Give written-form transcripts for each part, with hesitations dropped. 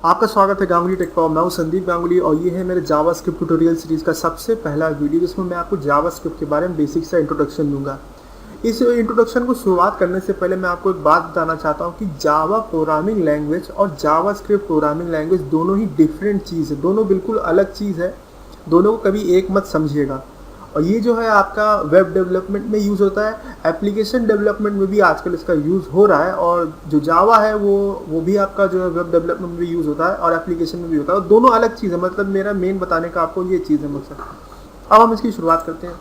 आपका स्वागत है गांगुली टेक पर। मैं हूं संदीप गांगुली और ये है मेरे जावास्क्रिप्ट ट्यूटोरियल सीरीज का सबसे पहला वीडियो जिसमें मैं आपको जावास्क्रिप्ट के बारे में बेसिक सा इंट्रोडक्शन दूंगा। इस इंट्रोडक्शन को शुरुआत करने से पहले मैं आपको एक बात बताना चाहता हूं कि जावा प्रोग्रामिंग लैंग्वेज और जावास्क्रिप्ट प्रोग्रामिंग लैंग्वेज दोनों ही डिफरेंट चीज़ है, दोनों बिल्कुल अलग चीज़ है। दोनों को कभी एक मत समझिएगा। और ये जो है आपका वेब डेवलपमेंट में यूज़ होता है, एप्लीकेशन डेवलपमेंट में भी आजकल इसका यूज़ हो रहा है। और जो जावा है वो भी आपका जो है वेब डेवलपमेंट में भी यूज़ होता है और एप्लीकेशन में भी होता है। और दोनों अलग चीज़ है, मतलब मेरा मेन बताने का आपको ये चीज़ है मकसद। अब हम इसकी शुरुआत करते हैं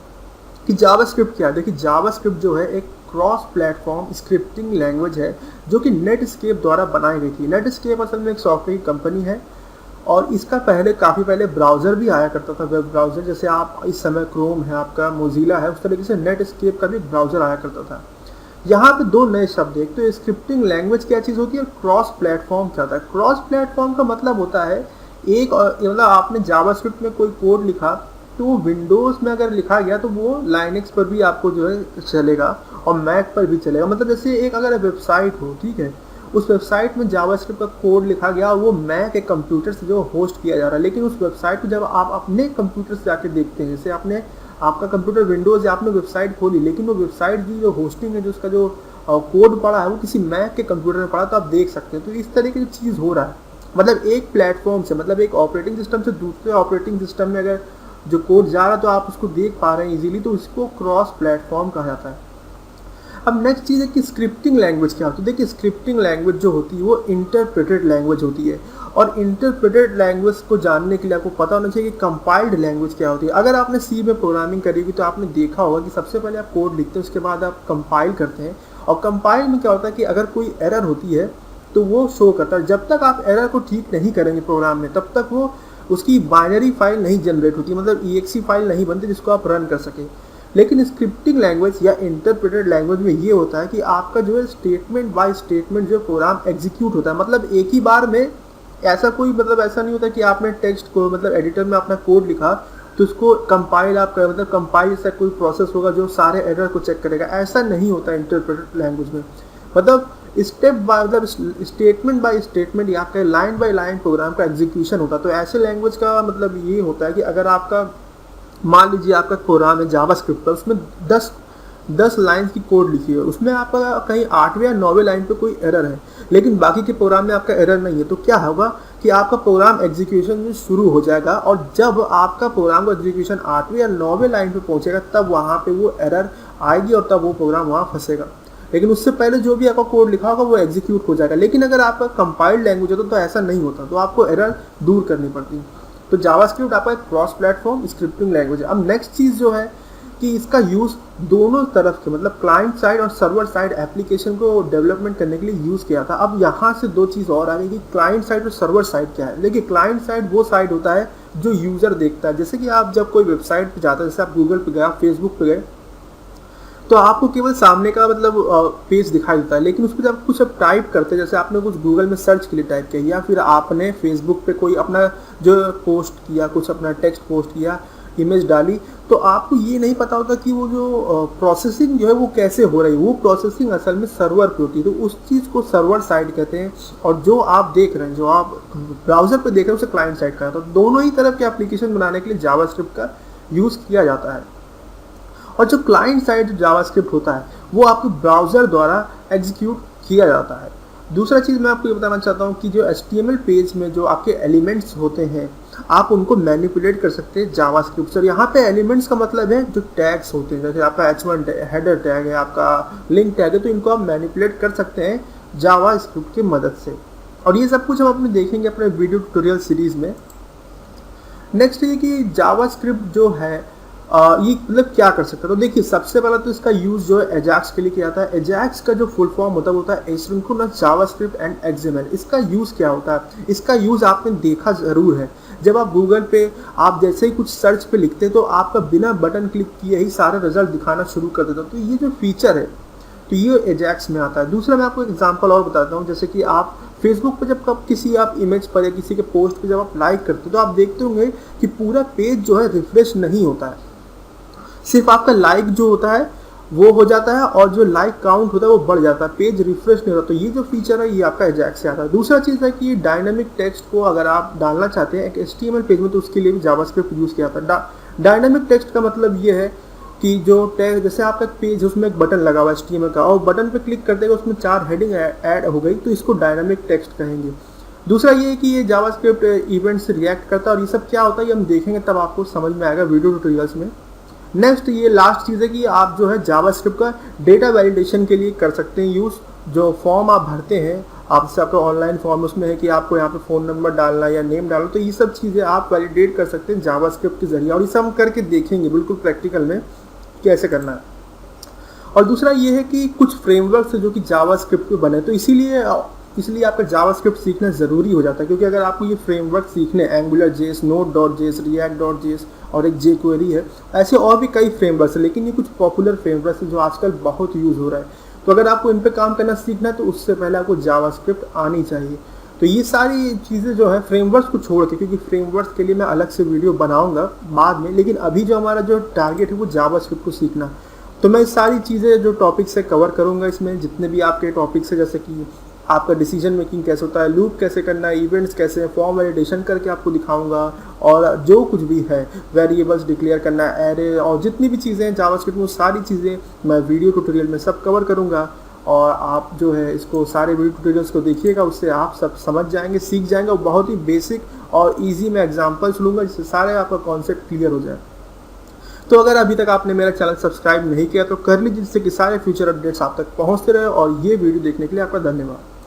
कि जावास्क्रिप्ट क्या है। देखिए, जावास्क्रिप्ट जो है एक क्रॉस प्लेटफॉर्म स्क्रिप्टिंग लैंग्वेज है जो कि नेटस्केप द्वारा बनाई गई थी। नेटस्केप असल में एक सॉफ्टवेयर की कंपनी है और इसका काफ़ी पहले ब्राउज़र भी आया करता था, वेब ब्राउज़र। जैसे आप इस समय क्रोम है, आपका मोजिला है, उस तरीके से नेटस्केप का भी ब्राउज़र आया करता था। यहाँ पे दो नए शब्द, एक तो स्क्रिप्टिंग लैंग्वेज क्या चीज़ होती है और क्रॉस प्लेटफॉर्म क्या होता है। क्रॉस प्लेटफॉर्म का मतलब होता है मतलब आपने जावास्क्रिप्ट में कोई कोड लिखा तो विंडोज़ में अगर लिखा गया तो वो लाइनक्स पर भी आपको जो है चलेगा और मैक पर भी चलेगा। मतलब जैसे एक अगर वेबसाइट हो, ठीक है, उस वेबसाइट में जावास्क्रिप्ट का कोड लिखा गया और वो मैक के कंप्यूटर से जो होस्ट किया जा रहा है, लेकिन उस वेबसाइट को जब आप अपने कंप्यूटर से जाके देखते हैं, जैसे आपका कंप्यूटर विंडोज़ या आपने वेबसाइट खोली, लेकिन वो वेबसाइट की जो होस्टिंग है, जो उसका जो कोड पड़ा है वो किसी मैक के कंप्यूटर में पड़ा, तो आप देख सकते हैं। तो इस तरह की जो चीज़ हो रहा है, मतलब एक प्लेटफॉर्म से, मतलब एक ऑपरेटिंग सिस्टम से दूसरे ऑपरेटिंग सिस्टम में अगर जो कोड जा रहा है तो आप उसको देख पा रहे हैं इजीली, तो इसको क्रॉस प्लेटफॉर्म कहा जाता है। अब नेक्स्ट चीज़ है कि स्क्रिप्टिंग लैंग्वेज क्या होती है। देखिए, स्क्रिप्टिंग लैंग्वेज जो होती है वो इंटरप्रेटेड लैंग्वेज होती है। और इंटरप्रेटेड लैंग्वेज को जानने के लिए आपको पता होना चाहिए कि कंपाइल्ड लैंग्वेज क्या होती है। अगर आपने सी में प्रोग्रामिंग करी होगी तो आपने देखा होगा कि सबसे पहले आप कोड लिखते हैं, उसके बाद आप कंपाइल करते हैं। और कंपाइल में क्या होता है कि अगर कोई एरर होती है तो वो शो करता है। जब तक आप एरर को ठीक नहीं करेंगे प्रोग्राम में, तब तक वो उसकी बाइनरी फाइल नहीं जनरेट होती, मतलब EXE फाइल नहीं बनती जिसको आप रन कर सकें। लेकिन स्क्रिप्टिंग लैंग्वेज या इंटरप्रेटेड लैंग्वेज में ये होता है कि आपका जो है स्टेटमेंट बाय स्टेटमेंट जो प्रोग्राम एग्जीक्यूट होता है। मतलब एक ही बार में ऐसा नहीं होता कि आपने टेक्स्ट को, मतलब एडिटर में अपना कोड लिखा तो उसको कंपाइल आप करें, मतलब कंपाइल से कोई प्रोसेस होगा जो सारे एरर को चेक करेगा। ऐसा नहीं होता इंटरप्रेटेड लैंग्वेज में। मतलब स्टेप बाय, मतलब स्टेटमेंट बाय स्टेटमेंट या आपका लाइन बाय लाइन प्रोग्राम का एग्जीक्यूशन होता है। तो ऐसे लैंग्वेज का मतलब ये होता है कि अगर आपका, मान लीजिए आपका प्रोग्राम है जावास्क्रिप्ट पर, उसमें 10 लाइन की कोड लिखी है, उसमें आपका कहीं 8वें या 9वें लाइन पे कोई एरर है, लेकिन बाकी के प्रोग्राम में आपका एरर नहीं है, तो क्या होगा कि आपका प्रोग्राम एग्जीक्यूशन में शुरू हो जाएगा। और जब आपका प्रोग्राम का एग्जीक्यूशन 8वें या 9वें लाइन पे पहुंचेगा तब वहाँ पे वो एरर आएगी और तब वो प्रोग्राम वहाँ फंसेगा। लेकिन उससे पहले जो भी आपका कोड लिखा होगा वो एग्जीक्यूट हो जाएगा। लेकिन अगर आपका कंपाइल्ड लैंग्वेज होता तो ऐसा नहीं होता, तो आपको एरर दूर करनी पड़ती। तो जावास्क्रिप्ट आपका एक क्रॉस प्लेटफॉर्म स्क्रिप्टिंग लैंग्वेज है। अब नेक्स्ट चीज़ जो है कि इसका यूज़ दोनों तरफ के, मतलब क्लाइंट साइड और सर्वर साइड एप्लीकेशन को डेवलपमेंट करने के लिए यूज़ किया था। अब यहाँ से दो चीज़ और आ गई कि क्लाइंट साइड और सर्वर साइड क्या है। देखिए, क्लाइंट साइड वो साइड होता है जो यूज़र देखता है। जैसे कि आप जब कोई वेबसाइट पर जाते हैं, जैसे आप गूगल पे गए, आप फेसबुक पे गए, तो आपको केवल सामने का मतलब पेज दिखाई देता है। लेकिन उस पर जब कुछ आप टाइप करते हैं, जैसे आपने कुछ गूगल में सर्च के लिए टाइप किया या फिर आपने फेसबुक पे कोई अपना जो पोस्ट किया, कुछ अपना टेक्स्ट पोस्ट किया, इमेज डाली, तो आपको ये नहीं पता होता कि वो जो प्रोसेसिंग जो है वो कैसे हो रही है। वो प्रोसेसिंग असल में सर्वर पे होती है, तो उस चीज़ को सर्वर साइड कहते हैं। और जो आप देख रहे हैं, जो आप ब्राउज़र पे देख रहे हैं, उसे क्लाइंट साइड का है। तो दोनों ही तरफ के एप्लीकेशन बनाने के लिए जावास्क्रिप्ट का यूज़ किया जाता है। और जो क्लाइंट साइड जावास्क्रिप्ट होता है वो आपके ब्राउज़र द्वारा एग्जीक्यूट किया जाता है। दूसरा चीज़ मैं आपको ये बताना चाहता हूँ कि जो HTML पेज में जो आपके एलिमेंट्स होते हैं, आप उनको मैनिपुलेट कर सकते हैं जावास्क्रिप्ट से। यहाँ पे एलिमेंट्स का मतलब है जो टैग्स होते हैं, जैसे आपका H1 हेडर टैग है, आपका लिंक टैग है, तो इनको आप मैनिपुलेट कर सकते हैं जावास्क्रिप्ट की मदद से। और ये सब कुछ हम अपने देखेंगे अपने वीडियो ट्यूटोरियल सीरीज़ में। नेक्स्ट ये कि जावास्क्रिप्ट जो है ये मतलब क्या कर सकता है। तो देखिए, सबसे पहला तो इसका यूज़ जो है एजाक्स के लिए किया जाता है। एजाक्स का जो फुल फॉर्म होता है एसिंक्रोनस जावास्क्रिप्ट एंड XML। इसका यूज़ क्या होता है, इसका यूज़ आपने देखा ज़रूर है। जब आप गूगल पे आप जैसे ही कुछ सर्च पे लिखते हैं तो आपका बिना बटन क्लिक किए ही सारे रिजल्ट दिखाना शुरू कर देता है। तो ये जो फीचर है तो ये एजाक्स में आता है। दूसरा मैं आपको एग्जांपल और बताता हूँ, जैसे कि आप फेसबुक पर जब कब किसी आप इमेज पर या किसी के पोस्ट पे जब आप लाइक करते हो तो आप देखते होंगे कि पूरा पेज जो है रिफ्रेश नहीं होता है, सिर्फ आपका लाइक जो होता है वो हो जाता है और जो लाइक काउंट होता है वो बढ़ जाता है, पेज रिफ्रेश नहीं होता। तो ये जो फीचर है ये आपका एजाक्स से आता है। दूसरा चीज़ है कि डायनामिक टेक्स्ट को अगर आप डालना चाहते हैं एक HTML पेज में तो उसके लिए भी जावास्क्रिप्ट यूज़ किया जाता है। डायनामिक टेक्स्ट का मतलब ये है कि जो टैग, जैसे आपका एक पेज उसमें एक बटन लगा हुआ है HTML का और बटन पे क्लिक करते हुए उसमें 4 हेडिंग ऐड हो गई तो इसको डायनामिक टेक्स्ट कहेंगे। दूसरा ये है कि ये जावास्क्रिप्ट इवेंट से रिएक्ट करता है और ये सब क्या होता है ये हम देखेंगे तब आपको समझ में आएगा वीडियो ट्यूटोरियल्स में। नेक्स्ट ये लास्ट चीज़ है कि आप जो है जावास्क्रिप्ट का डेटा वैलिडेशन के लिए कर सकते हैं यूज़। जो फॉर्म आप भरते हैं, आपसे आपका ऑनलाइन फॉर्म उसमें है कि आपको यहाँ पे फ़ोन नंबर डालना या नेम डालना, तो ये सब चीज़ें आप वैलिडेट कर सकते हैं जावास्क्रिप्ट के जरिए और ये सब हम करके देखेंगे बिल्कुल प्रैक्टिकल में कैसे करना है। और दूसरा ये है कि कुछ फ्रेमवर्क से जो कि जावास्क्रिप्ट पे बने, तो इसीलिए आपका जावास्क्रिप्ट सीखना ज़रूरी हो जाता है, क्योंकि अगर आपको ये फ्रेमवर्क सीखने AngularJS, Node.js, React.js और एक jQuery है, ऐसे और भी कई फ्रेमवर्क्स हैं, लेकिन ये कुछ पॉपुलर फ्रेमवर्क्स हैं जो आजकल बहुत यूज़ हो रहा है। तो अगर आपको इन पे काम करना सीखना है तो उससे पहले आपको जावास्क्रिप्ट आनी चाहिए। तो ये सारी चीज़ें जो है फ्रेमवर्क्स को छोड़ के, क्योंकि फ्रेमवर्क्स के लिए मैं अलग से वीडियो बनाऊंगा बाद में, लेकिन अभी जो हमारा जो टारगेट है वो जावास्क्रिप्ट को सीखना। तो मैं सारी चीज़ें जो टॉपिक्स है कवर करूंगा इसमें, जितने भी आपके टॉपिक्स है, जैसे कि आपका डिसीजन मेकिंग कैसे होता है, लूप कैसे करना है, इवेंट्स कैसे हैं, फॉर्म वैलिडेशन करके आपको दिखाऊंगा, और जो कुछ भी है वेरिएबल्स डिक्लेयर करना, एरे और जितनी भी चीज़ें हैं जावास्क्रिप्ट में वो सारी चीज़ें मैं वीडियो ट्यूटोरियल में सब कवर करूँगा। और आप जो है इसको सारे वीडियो ट्यूटोरियल्स को देखिएगा, उससे आप सब समझ जाएंगे, सीख जाएंगे और बहुत ही बेसिक और ईजी मैं एग्जाम्पल्स लूँगा जिससे सारे आपका कॉन्सेप्ट क्लियर हो जाए। तो अगर अभी तक आपने मेरा चैनल सब्सक्राइब नहीं किया तो कर लीजिए, जिससे कि सारे फ्यूचर अपडेट्स आप तक पहुँचते रहे। और ये वीडियो देखने के लिए आपका धन्यवाद।